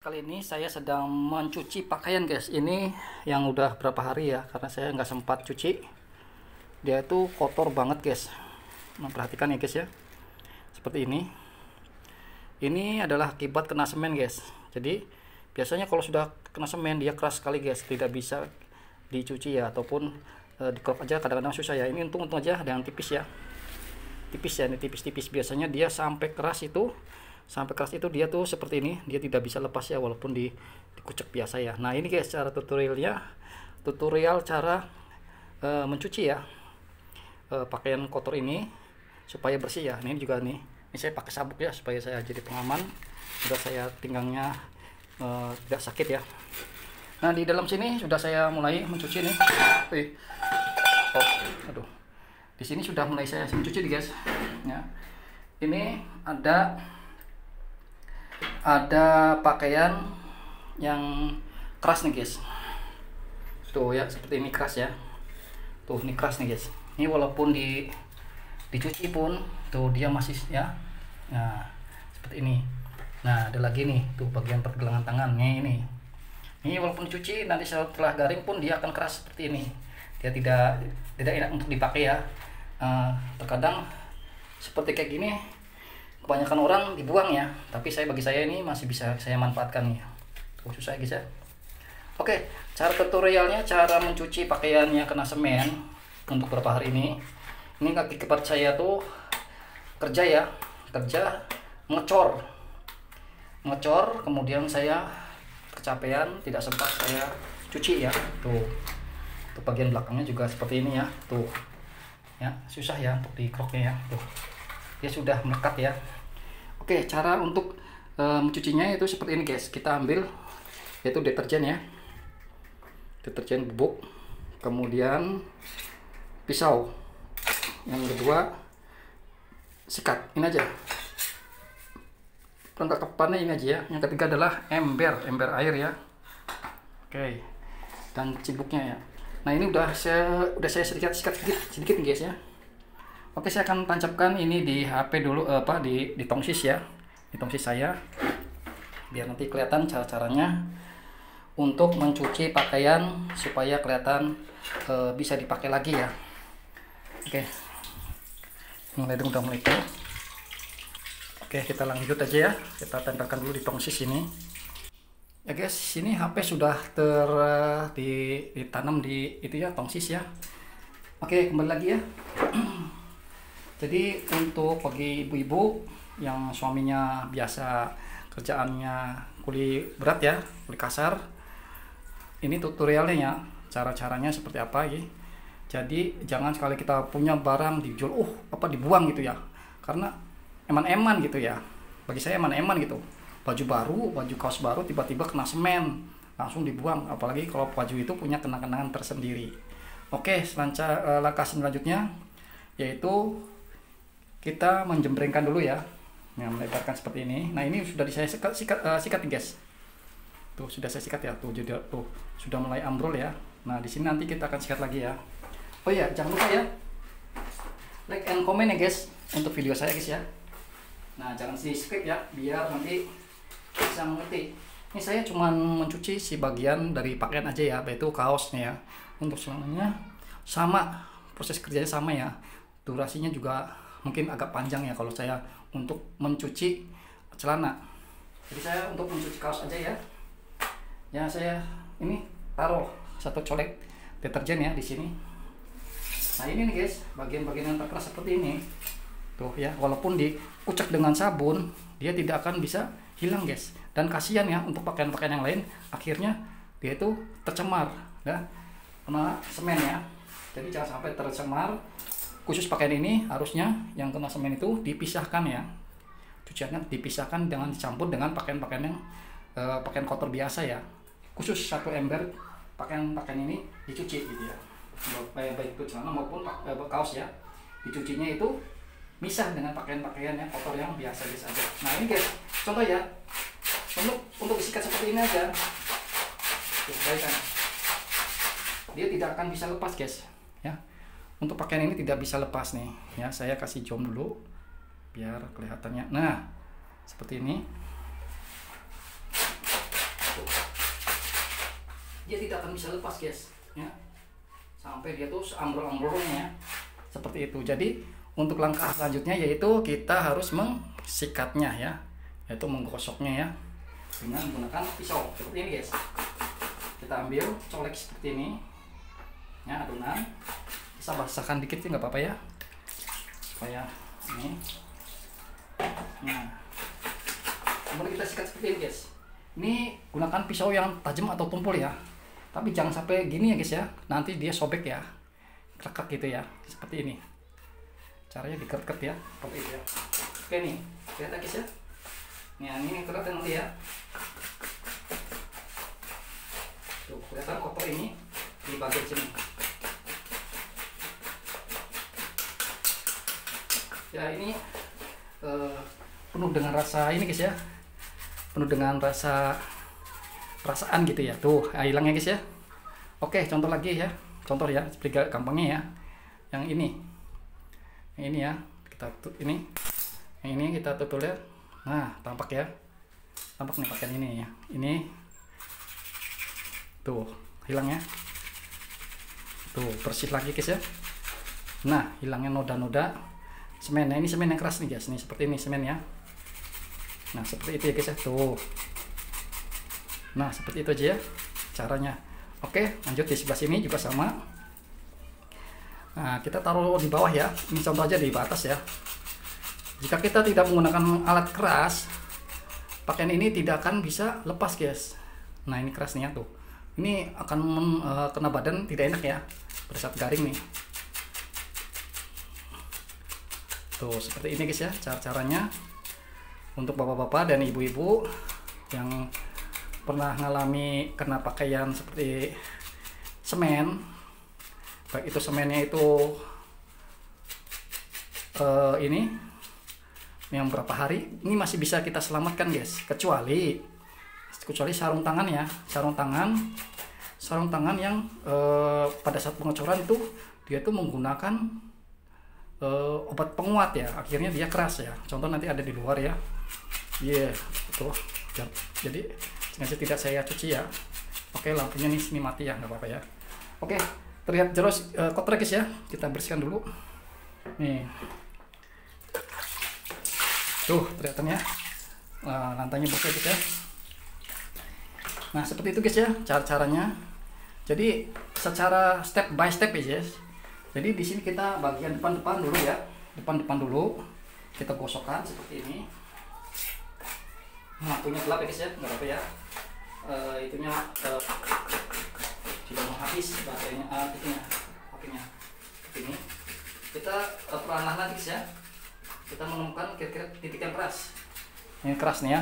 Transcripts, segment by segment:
Kali ini saya sedang mencuci pakaian guys. Ini yang udah berapa hari ya, karena saya nggak sempat cuci. Dia itu kotor banget guys. Nah, perhatikan ya guys ya. Seperti ini. Ini adalah akibat kena semen guys. Jadi biasanya kalau sudah kena semen dia keras sekali guys, tidak bisa dicuci ya, ataupun dikrop aja kadang-kadang susah ya. Ini untung aja ada yang tipis ya. Tipis ya, ini tipis-tipis. Biasanya dia sampai keras itu dia tuh seperti ini, dia tidak bisa lepas ya, walaupun dikucek biasa ya. Nah ini guys cara tutorial cara mencuci ya pakaian kotor ini supaya bersih ya. Ini juga nih, ini saya pakai sabuk ya supaya saya jadi pengaman agar saya pinggangnya tidak sakit ya. Nah di dalam sini sudah saya mulai mencuci nih. Aduh, di sini sudah mulai saya mencuci nih guys ya. Ini ada pakaian yang keras nih guys, tuh ya, seperti ini keras ya, tuh ini keras nih guys. Ini walaupun dicuci pun tuh dia masih ya, nah seperti ini. Nah ada lagi nih tuh bagian pergelangan tangannya ini walaupun dicuci nanti setelah garing pun dia akan keras seperti ini. Dia tidak enak untuk dipakai ya. Terkadang seperti kayak gini kebanyakan orang dibuang ya, tapi bagi saya ini masih bisa saya manfaatkan ya. Susah guys ya. Oke, cara tutorialnya, cara mencuci pakaian yang kena semen untuk beberapa hari ini akibat saya tuh kerja ngecor, kemudian saya kecapean, tidak sempat saya cuci ya. Tuh bagian belakangnya juga seperti ini ya, tuh ya, susah ya untuk dikroknya ya. Tuh dia sudah melekat ya. Oke, cara untuk mencucinya itu seperti ini guys. Kita ambil yaitu deterjen ya, deterjen bubuk, kemudian pisau, yang kedua sikat, ini aja perlengkapannya ini aja ya. Yang ketiga adalah ember air ya. Oke, dan cibuknya ya. Nah ini udah saya sikat sedikit nih guys ya. Oke, saya akan tancapkan ini di HP dulu, di tongsis ya, di tongsis saya, biar nanti kelihatan cara-caranya untuk mencuci pakaian supaya kelihatan bisa dipakai lagi ya. Oke, mulai udah mulai. Oke, kita lanjut aja ya, kita tempelkan dulu di tongsis ini. Ya guys, sini HP sudah ditanam di itu ya, tongsis ya. Oke, kembali lagi ya. Jadi untuk bagi ibu-ibu yang suaminya biasa kerjaannya kuli berat ya, kuli kasar, ini tutorialnya ya, cara-caranya seperti apa ya. Jadi jangan sekali kita punya barang dijual, dibuang gitu ya, karena eman-eman gitu ya. Bagi saya eman-eman gitu, baju kaos baru tiba-tiba kena semen langsung dibuang, apalagi kalau baju itu punya kenang-kenangan tersendiri. Oke, langkah selanjutnya yaitu kita menjembrengkan dulu ya, melebarkan seperti ini. Nah ini sudah saya sikat nih guys. Tuh sudah saya sikat ya, tuh sudah mulai ambrol ya. Nah di sini nanti kita akan sikat lagi ya. Oh iya, jangan lupa ya like and comment ya guys untuk video saya guys ya. Nah jangan di skip ya, biar nanti bisa mengerti. Ini saya cuma mencuci si bagian dari pakaian aja ya, yaitu kaosnya ya. Untuk selamanya sama, proses kerjanya sama ya. Durasinya juga mungkin agak panjang ya kalau saya untuk mencuci celana. Jadi saya untuk mencuci kaos aja ya. Ya saya ini taruh satu colek deterjen ya di sini. Nah ini nih guys, bagian-bagian yang terkeras seperti ini. Tuh ya, walaupun dikucek dengan sabun, dia tidak akan bisa hilang guys. Dan kasihan ya untuk pakaian-pakaian yang lain, akhirnya dia itu tercemar ya, kena semen ya. Jadi jangan sampai tercemar. Khusus pakaian ini harusnya yang kena semen itu dipisahkan ya, cuciannya dipisahkan, dengan dicampur dengan pakaian-pakaian yang pakaian kotor biasa ya. Khusus satu ember pakaian ini dicuci gitu ya, baik itu celana maupun kaos ya, dicucinya itu misah dengan pakaian-pakaian yang kotor yang biasa aja. Nah ini guys, contoh ya, untuk disikat seperti ini aja, dia tidak akan bisa lepas guys ya. Untuk pakaian ini tidak bisa lepas nih ya. Saya kasih zoom dulu biar kelihatannya. Nah seperti ini. dia tidak akan bisa lepas guys ya, sampai dia tuh ambrol-ambrolnya seperti itu. Jadi untuk langkah selanjutnya yaitu kita harus mensikatnya ya, yaitu menggosoknya ya dengan menggunakan pisau seperti ini guys. Kita ambil, colek seperti ini ya adonan, bisa basahkan dikit sih nggak apa-apa ya, supaya ini. Nah, kemudian kita sikat seperti ini guys. Ini gunakan pisau yang tajam atau tumpul ya, tapi jangan sampai gini ya guys ya, nanti dia sobek ya, kerekek gitu ya, seperti ini. Caranya dikerket ya, seperti itu ya. Oke nih, lihat guys ya. Nah ini kelihatan nanti ya. Tuh, kelihatan koper ini di bagian sini. Ya ini penuh dengan rasa ini guys ya, penuh dengan perasaan gitu ya. Tuh, hilangnya guys ya. Oke, contoh lagi ya. Contoh ya, seperti gampangnya ya. Yang ini ya, kita tutup ini. Yang ini kita tutup ya. Nah, tampak ya. Tampak nih pakaian ini ya. Ini tuh, hilangnya. Tuh, bersih lagi guys ya. Nah, hilangnya noda-noda semen. Nah, ini semen yang keras nih guys. Nih seperti ini semen ya. Nah, seperti itu ya guys ya. Tuh. Nah, seperti itu aja ya caranya. Oke, lanjut di sebelah sini juga sama. Nah, kita taruh di bawah ya. Ini contoh aja di atas ya. Jika kita tidak menggunakan alat keras, pakaian ini tidak akan bisa lepas guys. Nah, ini kerasnya tuh. Ini akan kena badan, tidak enak ya pada saat garing nih. Tuh, seperti ini guys ya cara-caranya. Untuk bapak-bapak dan ibu-ibu yang pernah ngalami kena pakaian seperti semen, baik itu semennya itu ini yang berapa hari, ini masih bisa kita selamatkan guys, kecuali sarung tangan ya, sarung tangan yang pada saat pengecoran itu dia tuh menggunakan obat penguat ya, akhirnya dia keras ya. Contoh nanti ada di luar ya. Iya, tuh. Jadi sengaja tidak saya cuci ya. Oke, lampunya nih sini mati ya, nggak apa-apa ya. Oke, terlihat jeros kotor guys ya. Kita bersihkan dulu. Nih. Tuh, kelihatan ya. Lantainya bersih guys ya. Nah, seperti itu guys ya cara-caranya. Jadi secara step by step ya guys. Jadi di sini kita bagian depan-depan dulu ya. Depan-depan dulu. Kita gosokkan seperti ini. Lampunya gelap ya guys ya, nggak apa-apa ya. Itunya tidak mau habis baterainya, apinya. Ini kita perlahan-lahan guys ya. Kita menemukan kira-kira titik yang keras. Ini keras nih ya.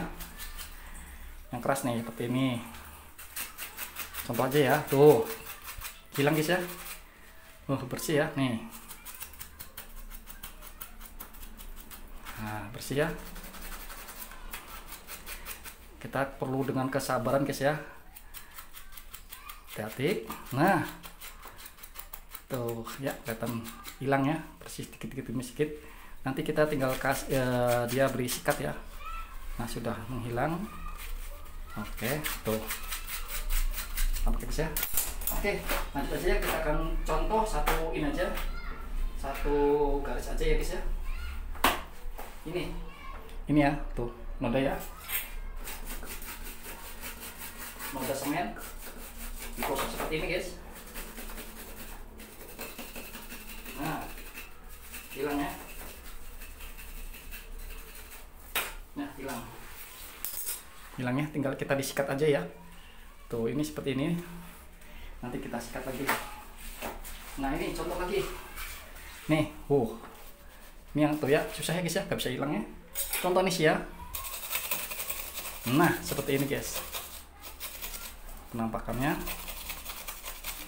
Yang keras nih seperti ini. Contoh aja ya, tuh. Hilang guys ya. Bersih ya, nih. Nah, bersih ya. Kita perlu dengan kesabaran guys ya. Hati-hati. Nah, tuh ya kelihatan hilang ya, bersih sedikit demi sedikit. Nanti kita tinggal dia beri sikat ya. Nah, sudah menghilang. Oke, tuh. Tampak guys ya. Oke, lanjut aja ya, kita akan contoh satu ini aja. Satu garis aja ya guys ya. Ini ya, tuh noda ya. Noda semen digosok seperti ini guys. Nah, hilang ya. Nah, hilangnya tinggal kita disikat aja ya. Tuh, ini seperti ini. Nanti kita sikat lagi. Nah, ini contoh lagi. Nih, ini yang tuh ya, susah ya guys ya, gak bisa hilangnya. Contoh nih sih ya. Nah, seperti ini guys. Penampakannya.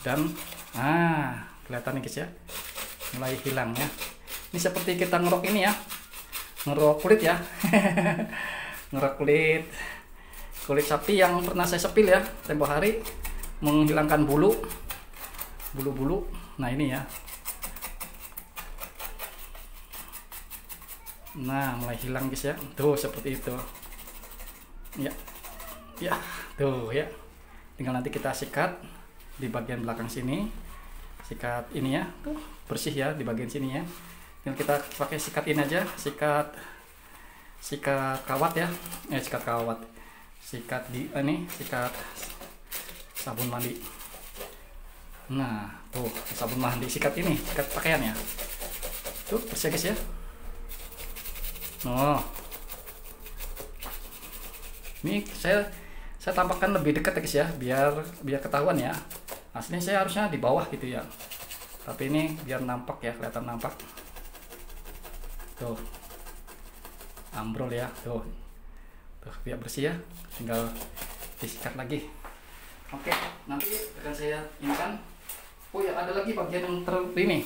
Dan kelihatan nih guys ya. Mulai hilang ya. Ini seperti kita ngerok ini ya. Ngerok kulit ya. Ngerok kulit sapi yang pernah saya sepil ya tempo hari, menghilangkan bulu. Nah, ini ya. Nah, mulai hilang guys ya. Tuh, seperti itu. Ya. Ya, tuh ya. tinggal nanti kita sikat di bagian belakang sini, sikat ini ya, tuh bersih ya di bagian sini ya. Tinggal kita pakai sikat ini aja, sikat kawat ya, sikat kawat, sikat di ini, sikat sabun mandi. Nah tuh sabun mandi, sikat ini, sikat pakaian ya, tuh bersih guys ya. Oh, ini saya tampakkan lebih dekat ya guys ya, biar ketahuan ya. Aslinya saya harusnya di bawah gitu ya, tapi ini biar nampak ya, kelihatan nampak. Tuh ambrol ya, tuh biar bersih ya, tinggal disikat lagi. Oke, nanti akan saya ini kan. Oh ya, ada lagi bagian yang ini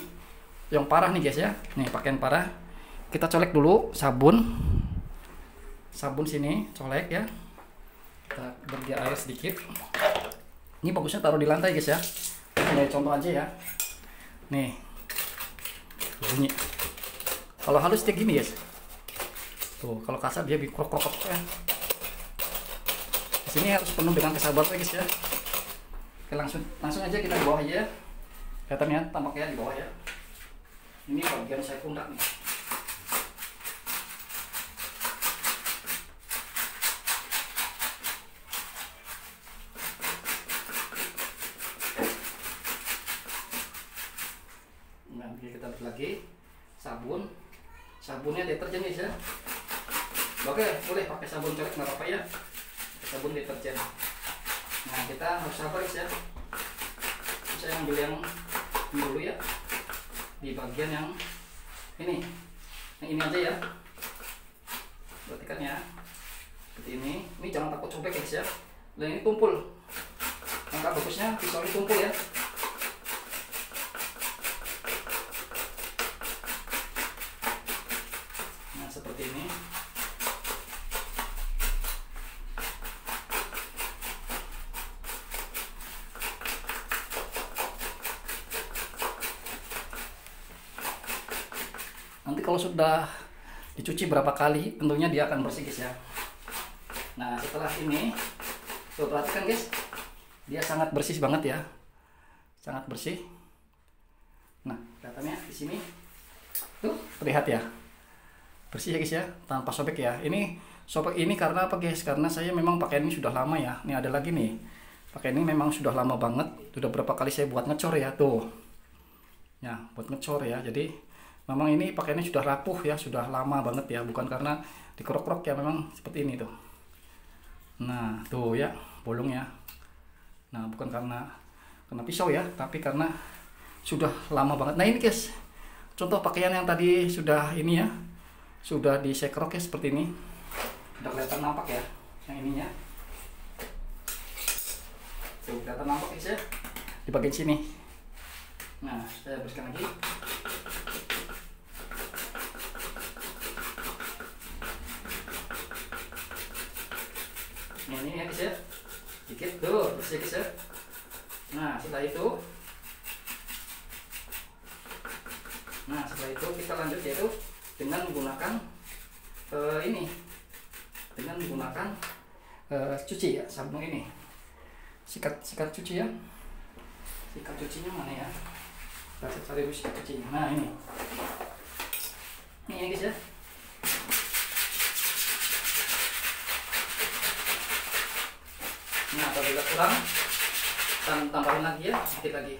yang parah nih guys ya. Nih pakaian parah, kita colek dulu sabun sini, colek ya, kita beri air sedikit. Ini bagusnya taruh di lantai guys ya, kayak contoh aja ya. Nih bunyi, kalau halus kayak gini guys. Tuh kalau kasar dia bikin krok ya. Di sini harus penuh dengan kesabaran guys ya. Oke, langsung aja kita di bawah aja ya. Kelihatan ya tampaknya di bawah ya. Ini bagian saya pundak nih. Nanti kita beri lagi sabunnya deterjen guys ya. Oke, boleh pakai sabun colek nggak apa-apa ya, sabun deterjen. Nah kita harus sabar guys ya. Saya ambil yang ini dulu ya, di bagian yang ini aja ya, perhatikan ya, seperti ini jangan takut sobek guys ya. Dan ini tumpul, angka bagusnya pisau ini tumpul ya. Nah seperti ini. Nanti kalau sudah dicuci berapa kali, tentunya dia akan bersih guys ya. Nah setelah ini, tuh perhatikan guys, dia sangat bersih banget ya, sangat bersih. Nah kelihatannya di sini, tuh terlihat ya, bersih ya guys ya, tanpa sobek ya. Ini sobek ini karena apa guys? Karena saya memang pakai ini sudah lama ya. Ini ada lagi nih, pakai ini memang sudah lama banget. Sudah berapa kali saya buat ngecor ya, tuh, ya buat ngecor ya. Jadi memang ini pakaiannya sudah rapuh ya, sudah lama banget ya, bukan karena dikerok-kerok ya, memang seperti ini tuh. Nah tuh ya bolong ya. Nah bukan karena pisau ya, tapi karena sudah lama banget. Nah ini guys, contoh pakaian yang tadi sudah ini ya, sudah disekrok ya seperti ini. Udah kelihatan nampak ya, yang ininya. Tuh kelihatan nampak guys ya, di bagian sini. Nah saya bersihkan lagi. Ini ya guys ya, dikit tuh bersih guys ya. Nah setelah itu kita lanjut yaitu dengan menggunakan cuci ya, sabun ini, sikat cuci ya. Sikat cucinya mana ya, kita cari dulu sikat cucinya. Nah ini ya guys ya. Nah apabila kurang, tambahin lagi ya, sedikit lagi.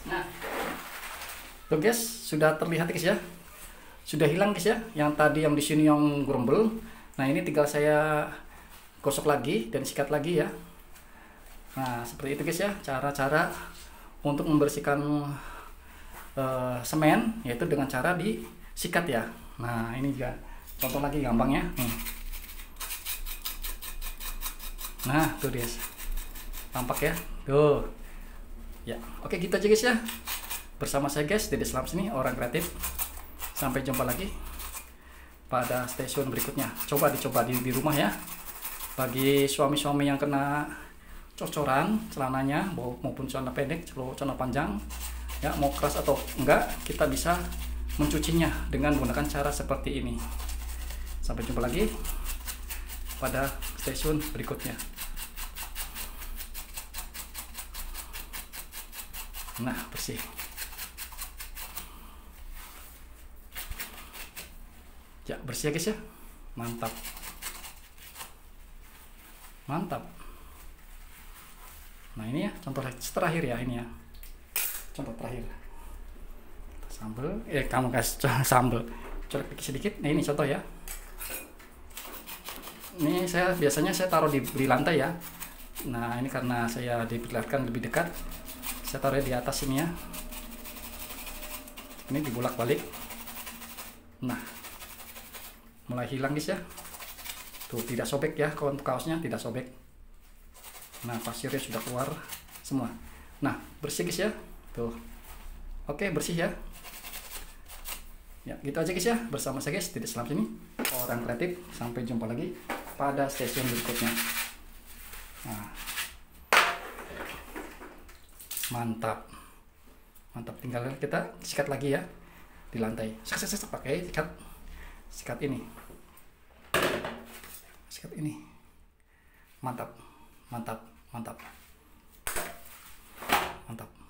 Nah tuh guys, sudah terlihat guys ya, sudah hilang guys ya, yang tadi yang di sini yang gerombol. Nah ini tinggal saya gosok lagi dan sikat lagi ya. Nah seperti itu guys ya, cara-cara untuk membersihkan semen, yaitu dengan cara disikat ya. Nah ini juga contoh lagi gampang ya. Nah tuh guys, tampak ya tuh ya. Oke gitu aja guys ya, bersama saya guys Dede Slams ini, orang kreatif. Sampai jumpa lagi pada stasiun berikutnya. Dicoba di rumah ya, bagi suami-suami yang kena cocoran celananya maupun celana pendek, celana panjang ya, mau keras atau enggak, kita bisa mencucinya dengan menggunakan cara seperti ini. Sampai jumpa lagi pada stasiun berikutnya. Nah, bersih. Ya, bersih ya guys ya. Mantap. Mantap. Nah, ini ya contoh terakhir ya, ini ya. Contoh terakhir. Sambal, kamu kasih sambal. Colek sedikit. Nah, ini contoh ya. Ini biasanya saya taruh di lantai ya. Nah, ini karena saya diperlihatkan lebih dekat, saya taruh di atas ini ya. Ini dibolak-balik. Nah, mulai hilang guys ya. Tuh, tidak sobek ya, kaosnya tidak sobek. Nah, pasirnya sudah keluar semua. Nah, bersih guys ya. Tuh. Oke, bersih ya. Ya, gitu aja guys ya. Bersama saya guys, Titik Selam sini, orang kreatif. Sampai jumpa lagi pada stasiun berikutnya. Nah, mantap. Mantap, tinggal kita sikat lagi ya di lantai. Pakai sikat ini. Sikat ini. Mantap. Mantap, mantap. Mantap.